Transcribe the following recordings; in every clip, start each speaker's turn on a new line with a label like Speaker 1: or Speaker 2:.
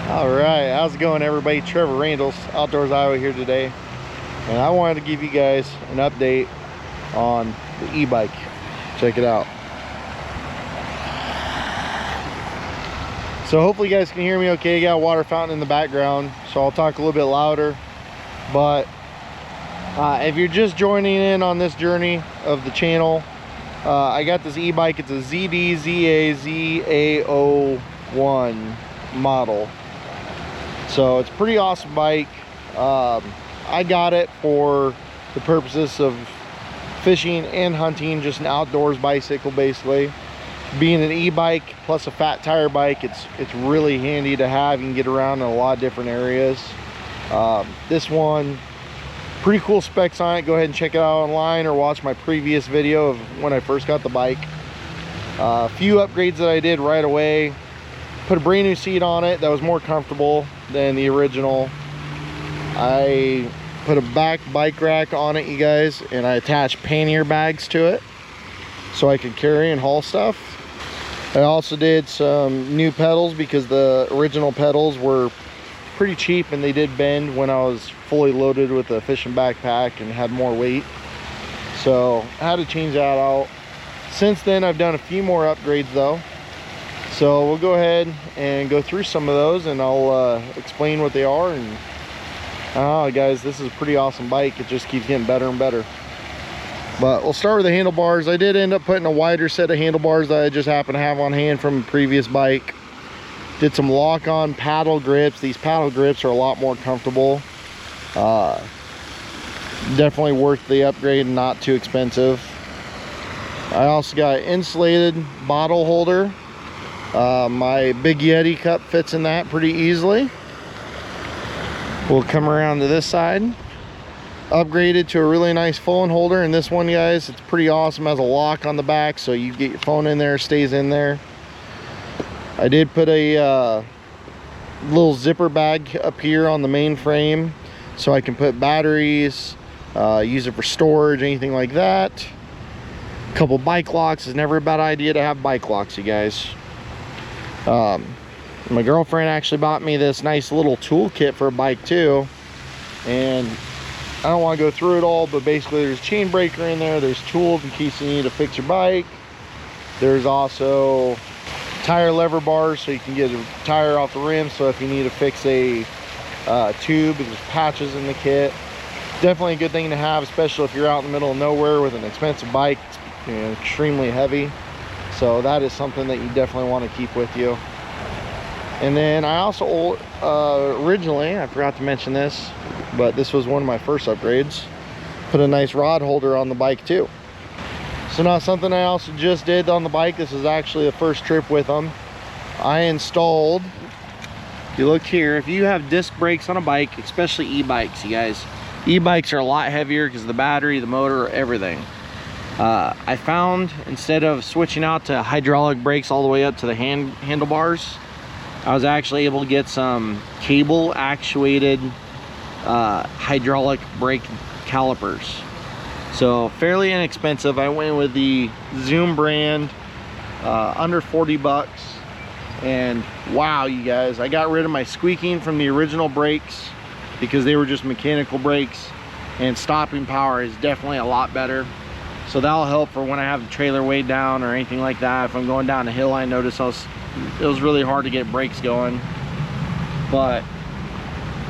Speaker 1: All right, how's it going, everybody? Trevor, Randles, Outdoors Iowa here today, and I wanted to give you guys an update on the e-bike. Check it out. So hopefully you guys can hear me okay. Got a water fountain in the background, so I'll talk a little bit louder. But if you're just joining in on this journey of the channel, I got this e-bike. It's a ZDZA ZA01 model. So it's a pretty awesome bike. I got it for the purposes of fishing and hunting, just an outdoors bicycle basically. Being an e-bike plus a fat tire bike, it's really handy to have. You can get around in a lot of different areas. This one, pretty cool specs on it. Go ahead and check it out online or watch my previous video of when I first got the bike. A few upgrades that I did right away. Put a brand new seat on it that was more comfortable than the original. I put a back bike rack on it, you guys, and I attached pannier bags to it so I could carry and haul stuff. I also did some new pedals because the original pedals were pretty cheap and they did bend when I was fully loaded with a fishing backpack and had more weight. So I had to change that out. Since then, I've done a few more upgrades though. So we'll go ahead and go through some of those and I'll explain what they are. And I don't know, guys, this is a pretty awesome bike. It just keeps getting better and better. But we'll start with the handlebars. I did end up putting a wider set of handlebars that I just happen to have on hand from a previous bike. Did some lock-on paddle grips. These paddle grips are a lot more comfortable. Definitely worth the upgrade and not too expensive. I also got an insulated bottle holder. My Big Yeti cup fits in that pretty easily. We'll come around to this side. Upgraded to a really nice phone holder, and this one, guys, it's pretty awesome. It has a lock on the back, so you get your phone in there, stays in there. I did put a little zipper bag up here on the main frame so I can put batteries, use it for storage, anything like that. A couple bike locks. It's never a bad idea to have bike locks, you guys. My girlfriend actually bought me this nice little toolkit for a bike too, and I don't want to go through it all, but basically there's a chain breaker in there, there's tools in case you need to fix your bike. There's also tire lever bars so you can get a tire off the rim, so if you need to fix a tube, there's patches in the kit. Definitely a good thing to have, especially if you're out in the middle of nowhere with an expensive bike. It's, you know, extremely heavy. So that is something that you definitely want to keep with you. And then I also originally, I forgot to mention this, but this was one of my first upgrades, put a nice rod holder on the bike too. So now something I also just did on the bike, this is actually the first trip with them. I installed, if you look here, if you have disc brakes on a bike, especially e-bikes, you guys, e-bikes are a lot heavier because of the battery, the motor, everything. I found instead of switching out to hydraulic brakes all the way up to the handlebars, I was actually able to get some cable actuated hydraulic brake calipers. So fairly inexpensive. I went with the Zoom brand, under 40 bucks. And wow, you guys, I got rid of my squeaking from the original brakes because they were just mechanical brakes, and stopping power is definitely a lot better. So that'll help for when I have the trailer weighed down or anything like that. If I'm going down a hill, I noticed it was really hard to get brakes going. But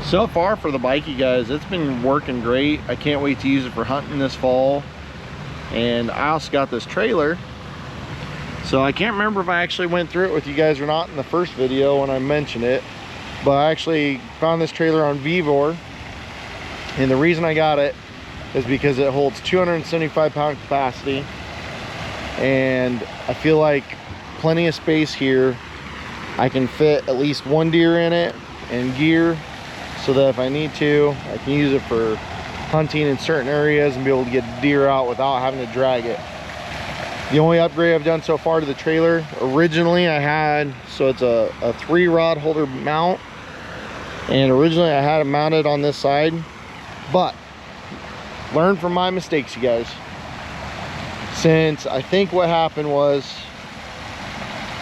Speaker 1: so far for the bike, you guys, it's been working great. I can't wait to use it for hunting this fall. And I also got this trailer. So I can't remember if I actually went through it with you guys or not in the first video when I mentioned it. But I actually found this trailer on Vevor. And the reason I got it is because it holds 275-pound capacity. And I feel like plenty of space here. I can fit at least one deer in it and gear, so that if I need to, I can use it for hunting in certain areas and be able to get deer out without having to drag it. The only upgrade I've done so far to the trailer, originally I had, so it's a 3-rod holder mount, and originally I had it mounted on this side, but learn from my mistakes, you guys. Since I think what happened was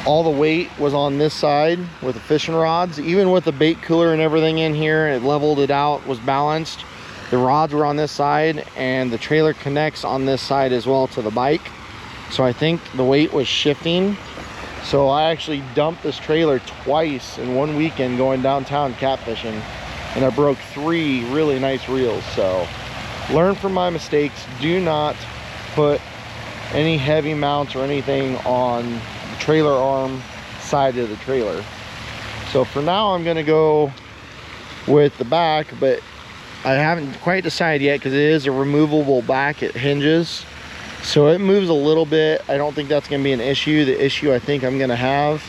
Speaker 1: all the weight was on this side with the fishing rods. Even with the bait cooler and everything in here, it leveled it out, was balanced. The rods were on this side, and the trailer connects on this side as well to the bike. So I think the weight was shifting. So I actually dumped this trailer twice in one weekend going downtown catfishing, and I broke 3 really nice reels. So learn from my mistakes. Do not put any heavy mounts or anything on the trailer arm side of the trailer. So for now I'm gonna go with the back, but I haven't quite decided yet because it is a removable back. It hinges, so it moves a little bit. I don't think that's gonna be an issue. The issue I think I'm gonna have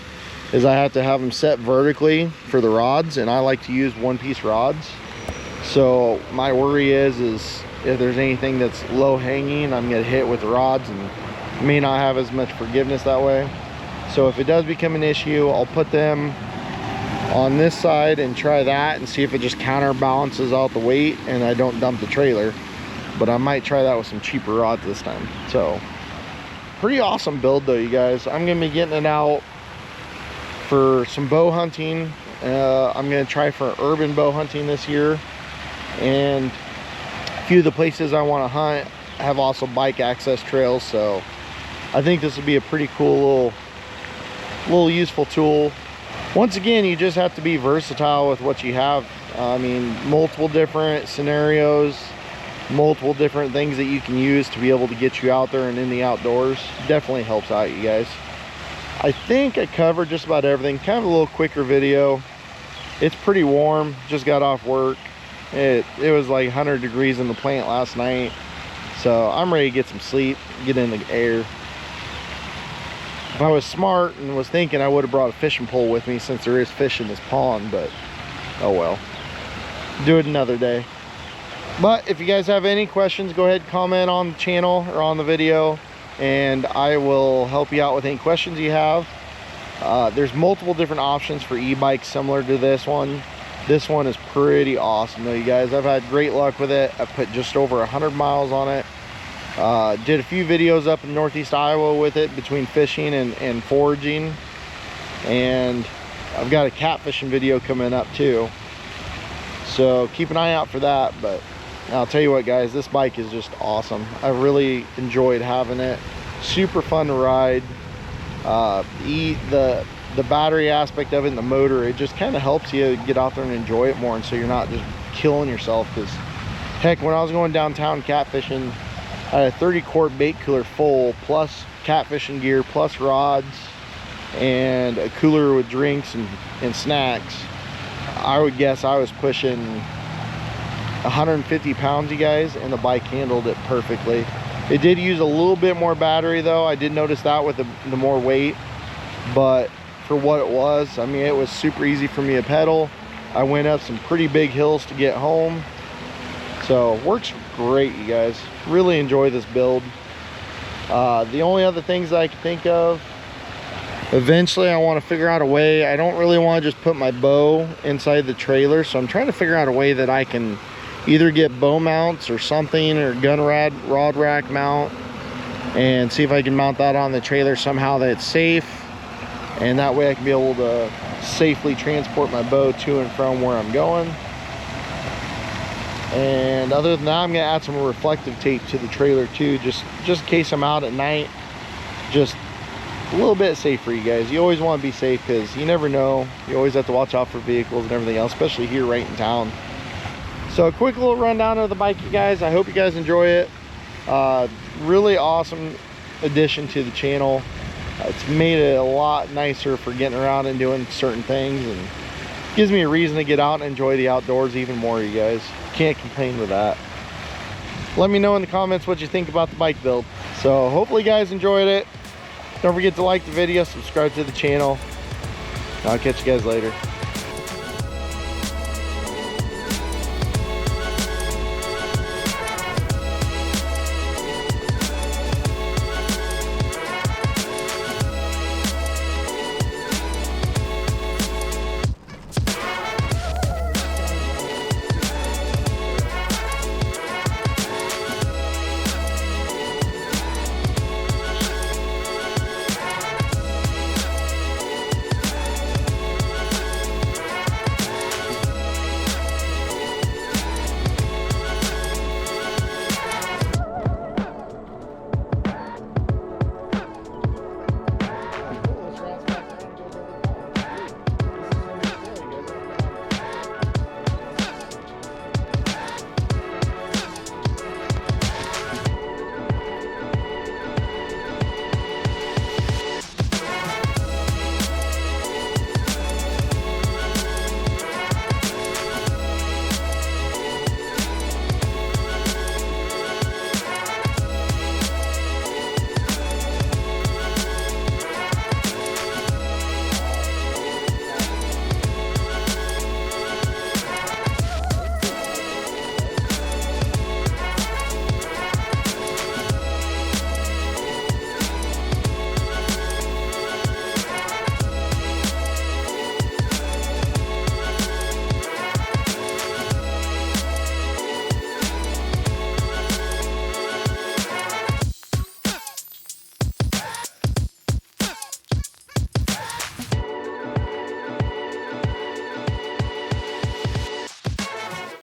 Speaker 1: is I have to have them set vertically for the rods, and I like to use one-piece rods. So my worry is if there's anything that's low hanging, I'm gonna hit with the rods and may not have as much forgiveness that way. So if it does become an issue, I'll put them on this side and try that and see if it just counterbalances out the weight and I don't dump the trailer. But I might try that with some cheaper rods this time. So pretty awesome build though, you guys. I'm gonna be getting it out for some bow hunting. I'm gonna try for urban bow hunting this year, and a few of the places I want to hunt have also bike access trails. So I think this would be a pretty cool little useful tool. Once again, you just have to be versatile with what you have. I mean, multiple different scenarios, multiple different things that you can use to be able to get you out there and in the outdoors. Definitely helps out, you guys. I think I covered just about everything. Kind of a little quicker video. It's pretty warm. Just got off work. It was like 100 degrees in the plant last night, so I'm ready to get some sleep, get in the air. If I was smart and was thinking, I would have brought a fishing pole with me since there is fish in this pond, but oh well. Do it another day. But if you guys have any questions, go ahead and comment on the channel or on the video, and I will help you out with any questions you have. There's multiple different options for e-bikes similar to this one. This one is pretty awesome though, you guys. I've had great luck with it. I put just over 100 miles on it. Did a few videos up in northeast Iowa with it between fishing and foraging, and I've got a catfishing video coming up too, so keep an eye out for that. But I'll tell you what, guys, this bike is just awesome. I really enjoyed having it. Super fun to ride. The battery aspect of it and the motor, it just kind of helps you get out there and enjoy it more, and so you're not just killing yourself. Because heck, when I was going downtown catfishing, I had a 30-quart bait cooler full, plus catfishing gear, plus rods, and a cooler with drinks and snacks. I would guess I was pushing 150 pounds, you guys, and the bike handled it perfectly. It did use a little bit more battery though. I did notice that with the more weight, but for what it was, I mean, it was super easy for me to pedal. I went up some pretty big hills to get home. So works great, you guys. Really enjoy this build. The only other things I can think of, eventually I want to figure out a way. I don't really want to just put my bow inside the trailer, so I'm trying to figure out a way that I can either get bow mounts or something, or gun rod rack mount, and see if I can mount that on the trailer somehow that it's safe, and that way I can be able to safely transport my bow to and from where I'm going. And other than that, I'm gonna add some reflective tape to the trailer too, just in case I'm out at night. Just a little bit safer, you guys. You always want to be safe because you never know. You always have to watch out for vehicles and everything else, especially here right in town. So a quick little rundown of the bike, you guys. I hope you guys enjoy it. Really awesome addition to the channel. It's made it a lot nicer for getting around and doing certain things, and gives me a reason to get out and enjoy the outdoors even more, you guys. Can't complain with that. Let me know in the comments what you think about the bike build. So hopefully you guys enjoyed it. Don't forget to like the video, subscribe to the channel. I'll catch you guys later.